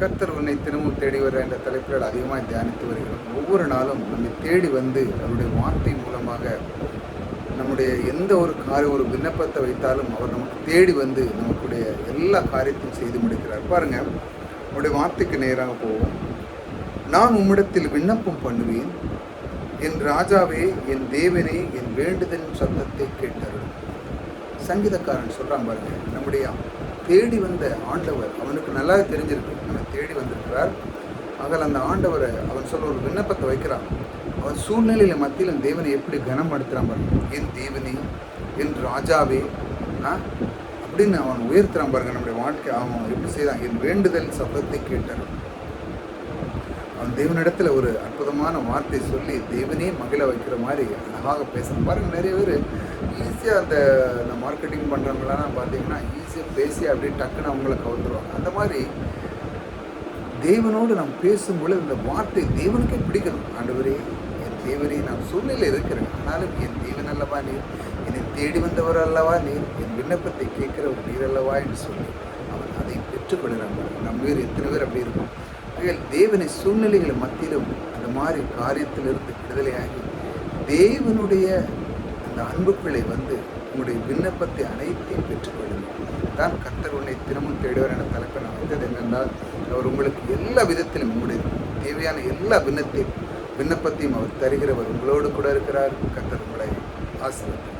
கர்த்தர் உன்னை தினமும் தேடி வர என்ற தலைப்பில் அதிகமாக தியானித்து வருகிறோம். ஒவ்வொரு நாளும் நம்மை தேடி வந்து அவருடைய வார்த்தை மூலமாக நம்முடைய எந்த ஒரு ஒரு விண்ணப்பத்தை வைத்தாலும் அவர் நமக்கு தேடி வந்து நமக்குடைய எல்லா காரியத்தையும் செய்து முடிக்கிறார். பாருங்க, அவருடைய வார்த்தைக்கு நேராக போவோம். நான் உம்மிடத்தில் விண்ணப்பம் பண்ணுவேன், என் ராஜாவே, என் தேவனே, என் வேண்டுதலின் சத்தத்தை கேட்டார். சங்கீதக்காரன் சொல்கிறான் பாருங்க, நம்முடைய தேடி வந்த ஆண்டவர் அவனுக்கு நல்லா தெரிஞ்சிருக்கு, நம்ம தேடி வந்திருக்கிறார். ஆகல அந்த ஆண்டவரை அவன் சொல்ல ஒரு விண்ணப்பத்தை வைக்கிறான். அவன் சூழ்நிலையில் மத்தியில் தேவனை எப்படி கனப்படுத்துகிறான் பாருங்க. என் தேவனே, என் ராஜாவே அப்படின்னு அவன் உயர்த்துறான் பாருங்க. நம்முடைய வாழ்க்கை அவன் எப்படி செய்தான்? என் வேண்டுதல் சத்தத்தை கேட்டார். அவன் தேவனிடத்தில் ஒரு அற்புதமான வார்த்தை சொல்லி தேவனே மகிழ வைக்கிற மாதிரி அழகாக பேசுகிறான் பாருங்கள். நிறைய பேர் ஈஸியாக அந்த மார்க்கெட்டிங் பண்ணுறவங்களாம் பார்த்தீங்கன்னா ஈஸியாக பேசி அப்படியே டக்குன்னு அவங்கள கவுத்துருவாங்க. அந்த மாதிரி தேவனோடு நாம் பேசும்பொழுது இந்த வார்த்தை தேவனுக்கே பிடிக்கணும். ஆண்டவரே, என் தேவனே, நான் சூழ்நிலை இருக்கிறேன், ஆனாலும் என் தேவன் அல்லவா நீர், என்னை தேடி வந்தவர் அல்லவா நீர், என் விண்ணப்பத்தை கேட்கிறவர் நீர் அல்லவா என்று சொல்லி அவன் அதை பெற்றுக்கொள்கிறாங்க. நம்ம பேர் எத்தனை பேர் அப்படி இருக்கும்? தேவனை சூழ்நிலைகள் மத்தியிலும் அந்த மாதிரி காரியத்திலிருந்து விடுதலையாகி தேவனுடைய அந்த அன்புக்களை வந்து உங்களுடைய விண்ணப்பத்தை அனைத்தையும் பெற்றுக்கொள்ளுங்கள். தான் கர்த்தர் உன்னை தினமும் தேடுவார் என தலைப்பை நான் வைத்தது என்னென்றால், அவர் உங்களுக்கு எல்லா விதத்திலும் உங்களுடைய தேவையான எல்லா விண்ணப்பத்தையும் அவர் தருகிறவர். உங்களோடு கூட இருக்கிறார். கர்த்தர் உங்களை ஆசீர்வதிப்பார்.